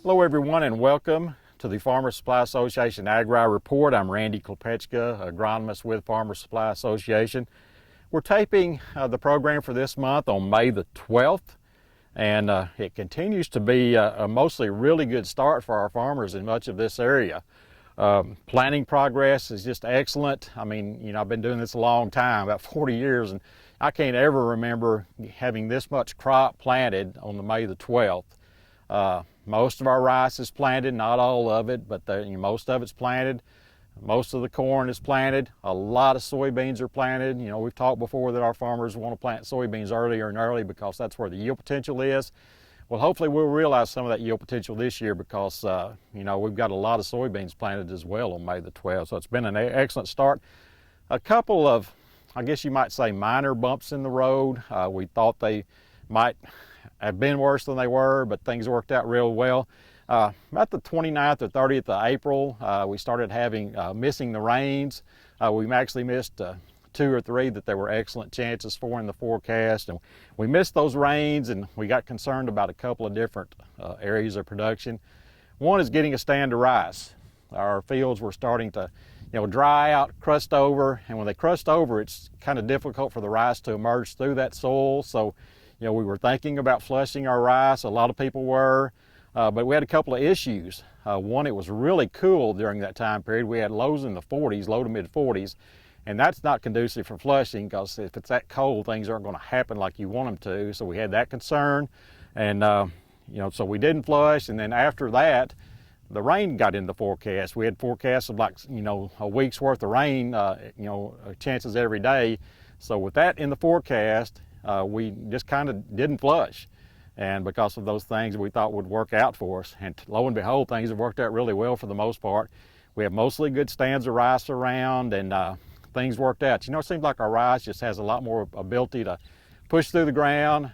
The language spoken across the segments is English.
Hello everyone and welcome to the Farmers Supply Association Agri Report. I'm Randy Klepechka, agronomist with Farmers Supply Association. We're taping the program for this month on May the 12th, and it continues to be a mostly really good start for our farmers in much of this area. Planting progress is just excellent. I mean, I've been doing this a long time, about 40 years, and I can't ever remember having this much crop planted on the May the 12th. Most of our rice is planted, not all of it, but most of it's planted. Most of the corn is planted. A lot of soybeans are planted. We've talked before that our farmers want to plant soybeans earlier and early because that's where the yield potential is. Well, hopefully we'll realize some of that yield potential this year because, we've got a lot of soybeans planted as well on May the 12th. So it's been an excellent start. A couple of, I guess you might say, minor bumps in the road. We thought they might have been worse than they were, but things worked out real well. About the 29th or 30th of April, we started having missing the rains. We actually missed 2 or 3 that there were excellent chances for in the forecast, and we missed those rains, and we got concerned about a couple of different areas of production. One is getting a stand of rice. Our fields were starting to dry out, crust over, and when they crust over, it's kind of difficult for the rice to emerge through that soil. So we were thinking about flushing our rice. A lot of people were, but we had a couple of issues. One, it was really cool during that time period. We had lows in the 40s, low to mid 40s, and that's not conducive for flushing because if it's that cold, things aren't going to happen like you want them to. So we had that concern, and so we didn't flush. And then after that, the rain got in the forecast. We had forecasts of a week's worth of rain, chances every day. So with that in the forecast, we just kind of didn't flush, and because of those things we thought would work out for us, and lo and behold, things have worked out really well for the most part. We have mostly good stands of rice around, and things worked out. It seems like our rice just has a lot more ability to push through the ground,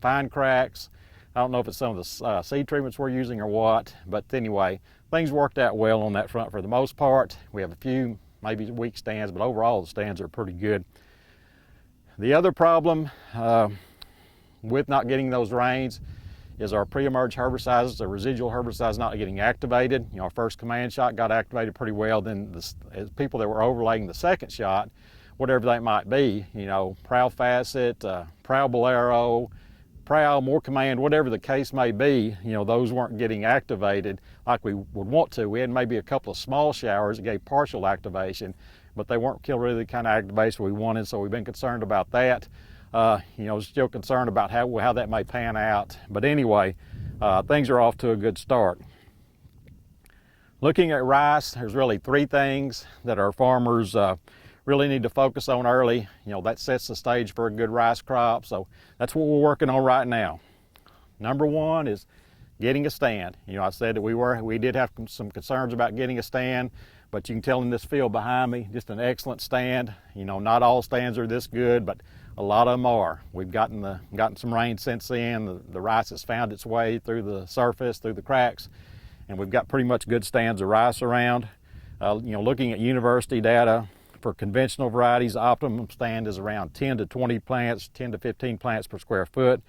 find cracks. I don't know if it's some of the seed treatments we're using or what, but anyway, things worked out well on that front for the most part. We have a few maybe weak stands, but overall the stands are pretty good. The other problem with not getting those rains is our pre-emerge herbicides, the residual herbicides not getting activated. Our first command shot got activated pretty well. Then the people that were overlaying the second shot, whatever that might be, Prowl Facet, Prowl Bolero, Prowl, More Command, whatever the case may be, those weren't getting activated like we would want to. We had maybe a couple of small showers that gave partial activation, but they weren't really the kind of activation we wanted, so we've been concerned about that. Still concerned about how that may pan out. But anyway, things are off to a good start. Looking at rice, there's really 3 things that our farmers really need to focus on early. That sets the stage for a good rice crop, so that's what we're working on right now. Number 1 is getting a stand. I said that we did have some concerns about getting a stand, but you can tell in this field behind me, just an excellent stand. Not all stands are this good, but a lot of them are. We've gotten some rain since then. The rice has found its way through the surface, through the cracks, and we've got pretty much good stands of rice around. Looking at university data, for conventional varieties, the optimum stand is around 10 to 20 plants, 10 to 15 plants per square foot.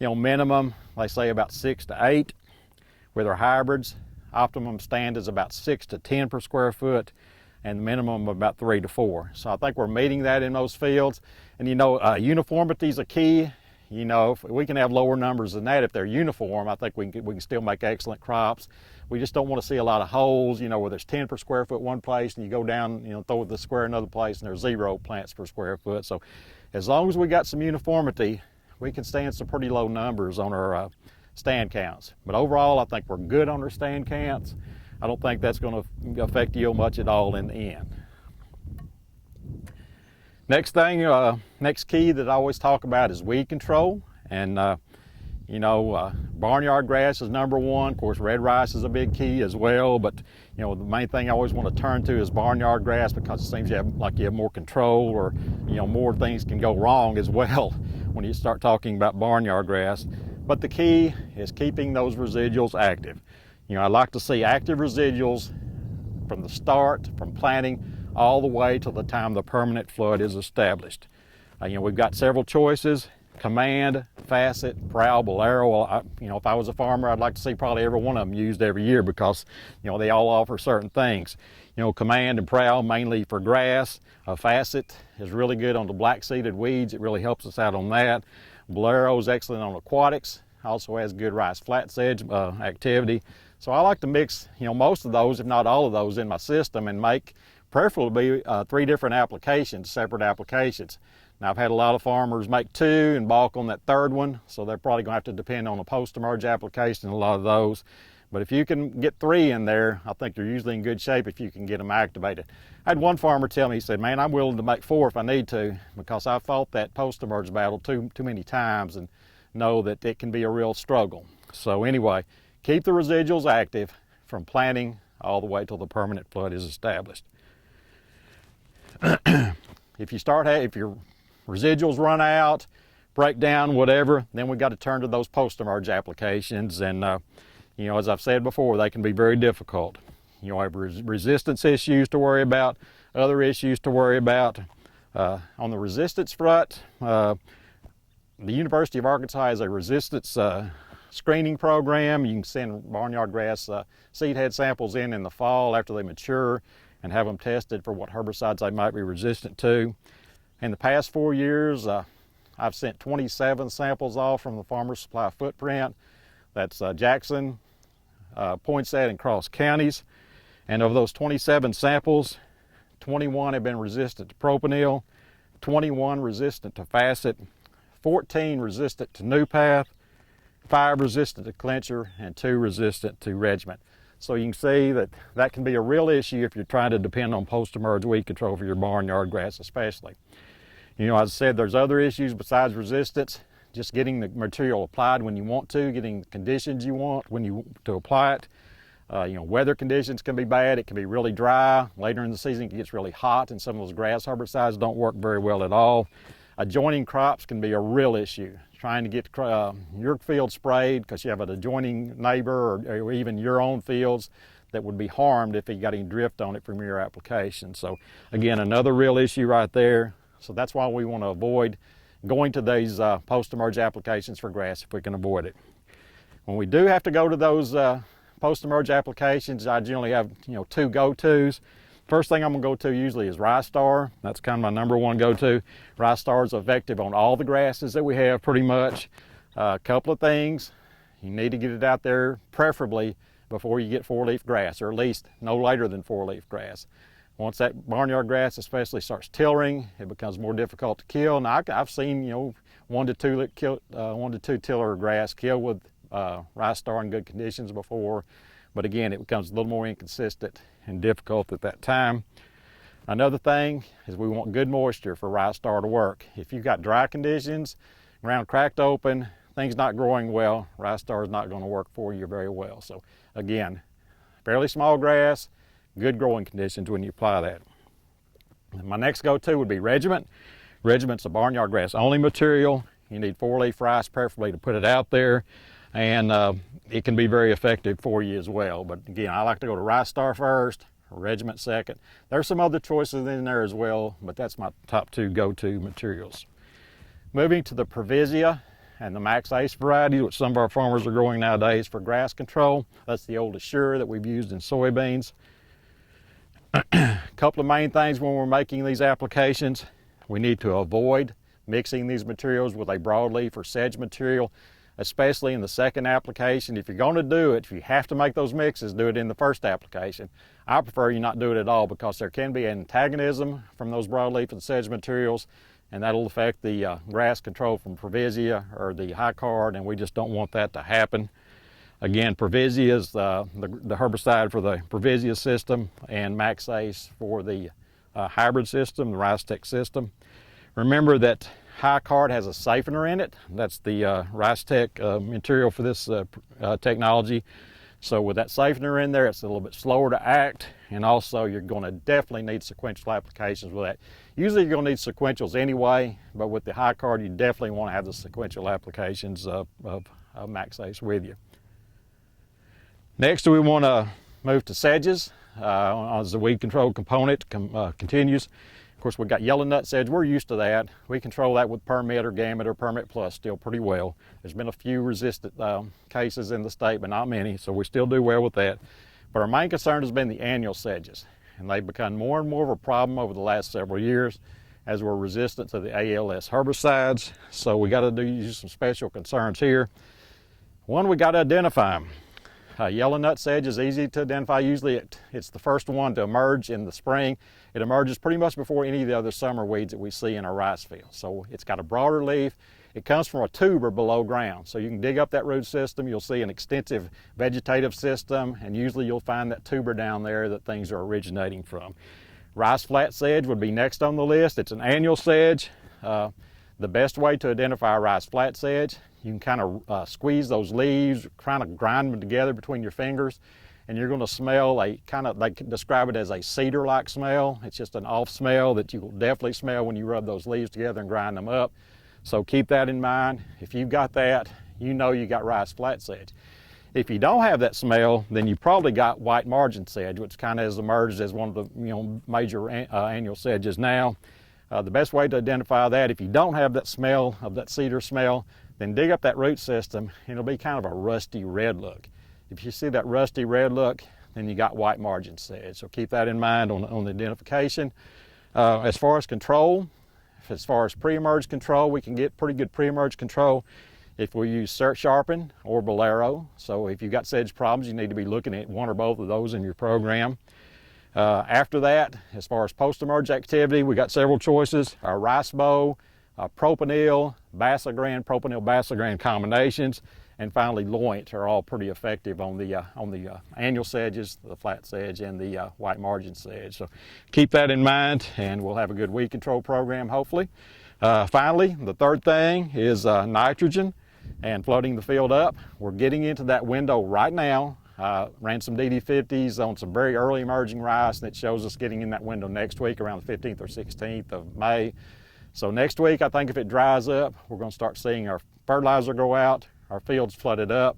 Minimum, they say about 6 to 8. With our hybrids, optimum stand is about 6 to 10 per square foot, and the minimum of about 3 to 4. So I think we're meeting that in most fields. And uniformity is a key. If we can have lower numbers than that, if they're uniform, I think we can still make excellent crops. We just don't want to see a lot of holes, where there's 10 per square foot one place, and you go down, throw the square another place, and there's 0 plants per square foot. So as long as we got some uniformity, we can stand some pretty low numbers on our stand counts. But overall, I think we're good on our stand counts. I don't think that's going to affect yield much at all in the end. Next thing, next key that I always talk about is weed control. And barnyard grass is number 1. Of course, red rice is a big key as well. But the main thing I always want to turn to is barnyard grass, because it seems you have more control, or more things can go wrong as well when you start talking about barnyard grass. But the key is keeping those residuals active. I like to see active residuals from the start, from planting, all the way till the time the permanent flood is established. We've got several choices. Command, Facet, Prowl, Bolero. Well, if I was a farmer, I'd like to see probably every one of them used every year because, they all offer certain things. Command and Prowl mainly for grass. Facet is really good on the black-seeded weeds. It really helps us out on that. Bolero is excellent on aquatics. Also has good rice flat sedge activity. So I like to mix, most of those, if not all of those, in my system and make preferably 3 different applications, separate applications. Now I've had a lot of farmers make 2 and balk on that 3rd one, so they're probably going to have to depend on a post-emerge application, a lot of those. But if you can get 3 in there, I think you're usually in good shape if you can get them activated. I had one farmer tell me, he said, man, I'm willing to make 4 if I need to because I fought that post-emerge battle too many times and know that it can be a real struggle. So anyway, keep the residuals active from planting all the way till the permanent flood is established. If your residuals run out, break down, whatever, then we've got to turn to those post-emerge applications. And, as I've said before, they can be very difficult. Have resistance issues to worry about, other issues to worry about. On the resistance front, the University of Arkansas has a resistance screening program. You can send barnyard grass seed head samples in the fall after they mature and have them tested for what herbicides they might be resistant to. In the past 4 years, I've sent 27 samples off from the Farmer Supply footprint. That's Jackson, Poinsett, and Cross counties. And of those 27 samples, 21 have been resistant to propanil, 21 resistant to Facet, 14 resistant to Newpath, 5 resistant to Clincher, and 2 resistant to Regiment. So you can see that can be a real issue if you're trying to depend on post-emerge weed control for your barnyard grass especially. As I said, there's other issues besides resistance. Just getting the material applied when you want to, getting the conditions you want to apply it. Weather conditions can be bad. It can be really dry. Later in the season, it gets really hot, and some of those grass herbicides don't work very well at all. Adjoining crops can be a real issue. Trying to get your field sprayed because you have an adjoining neighbor or even your own fields that would be harmed if you got any drift on it from your application. So again, another real issue right there. So that's why we want to avoid going to these post-emerge applications for grass if we can avoid it. When we do have to go to those post-emerge applications, I generally have 2 go-tos. First thing I'm going to go to usually is Rystar. That's kind of my number 1 go-to. Rystar is effective on all the grasses that we have pretty much. A couple of things. You need to get it out there preferably before you get 4-leaf grass, or at least no later than 4-leaf grass. Once that barnyard grass especially starts tillering, it becomes more difficult to kill. Now I've seen 1 to 2 tiller grass kill with Rystar in good conditions before, but again, it becomes a little more inconsistent and difficult at that time. Another thing is we want good moisture for Rystar to work. If you've got dry conditions, ground cracked open, things not growing well, Rystar is not going to work for you very well. So again, fairly small grass, good growing conditions when you apply that. And my next go-to would be Regiment. Regiment's a barnyard grass only material. You need 4-leaf rice preferably to put it out there, and it can be very effective for you as well. But again, I like to go to Rystar first, Regiment second. There's some other choices in there as well, but that's my top 2 go-to materials. Moving to the Previsia and the Max Ace variety, which some of our farmers are growing nowadays for grass control. That's the old Assure that we've used in soybeans. A couple of main things when we're making these applications. We need to avoid mixing these materials with a broadleaf or sedge material, especially in the second application. If you're going to do it, if you have to make those mixes, do it in the first application. I prefer you not do it at all because there can be antagonism from those broadleaf and sedge materials, and that'll affect the grass control from Previsia or the high card, and we just don't want that to happen. Again, Previsia is the herbicide for the Previsia system, and Max Ace for the hybrid system, the RiceTech system. Remember that high card has a siphoner in it. That's the RiceTech material for this technology. So with that siphoner in there, it's a little bit slower to act, and also you're going to definitely need sequential applications with that. Usually you're going to need sequentials anyway, but with the high card, you definitely want to have the sequential applications of Max Ace with you. Next, we want to move to sedges as the weed control component continues. Of course, we've got yellow nut sedge. We're used to that. We control that with Permit or Gamut or Permit Plus still pretty well. There's been a few resistant cases in the state, but not many, so we still do well with that. But our main concern has been the annual sedges, and they've become more and more of a problem over the last several years as we're resistant to the ALS herbicides. So we got to use some special concerns here. One, we got to identify them. Yellow nut sedge is easy to identify. Usually it's the first one to emerge in the spring. It emerges pretty much before any of the other summer weeds that we see in our rice fields. So it's got a broader leaf. It comes from a tuber below ground. So you can dig up that root system. You'll see an extensive vegetative system, and usually you'll find that tuber down there that things are originating from. Rice flat sedge would be next on the list. It's an annual sedge. The best way to identify rice flat sedge, you can kind of squeeze those leaves, kind of grind them together between your fingers, and you're going to smell a kind of, they describe it as a cedar-like smell. It's just an off smell that you will definitely smell when you rub those leaves together and grind them up. So keep that in mind. If you've got that, you know you got rice flat sedge. If you don't have that smell, then you probably got white margin sedge, which kind of has emerged as one of the major annual sedges now. The best way to identify that, if you don't have that smell of that cedar smell, then dig up that root system, and it'll be kind of a rusty red look. If you see that rusty red look, then you got white margin sedge. So keep that in mind on the identification. As far as control, as far as pre-emerge control, we can get pretty good pre-emerge control if we use Cert Sharpen or Bolero. So if you've got sedge problems, you need to be looking at one or both of those in your program. After that, as far as post-emerge activity, we got several choices. Our rice bow, propanil, propanil-basagran combinations, and finally Loint are all pretty effective on the annual sedges, the flat sedge, and the white margin sedge. So keep that in mind, and we'll have a good weed control program, hopefully. Finally, the third thing is nitrogen and flooding the field up. We're getting into that window right now. Ran some DD50s on some very early emerging rice, and it shows us getting in that window next week around the 15th or 16th of May. So next week, I think if it dries up, we're going to start seeing our fertilizer go out, our fields flooded up,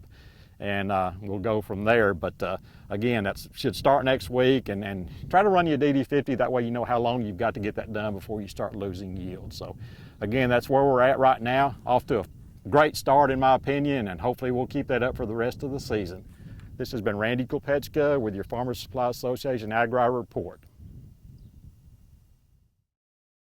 and we'll go from there. But again, that should start next week, and try to run your DD50. That way you know how long you've got to get that done before you start losing yield. So again, that's where we're at right now. Off to a great start in my opinion, and hopefully we'll keep that up for the rest of the season. This has been Randy Kopechka with your Farmers Supply Association Agri Report.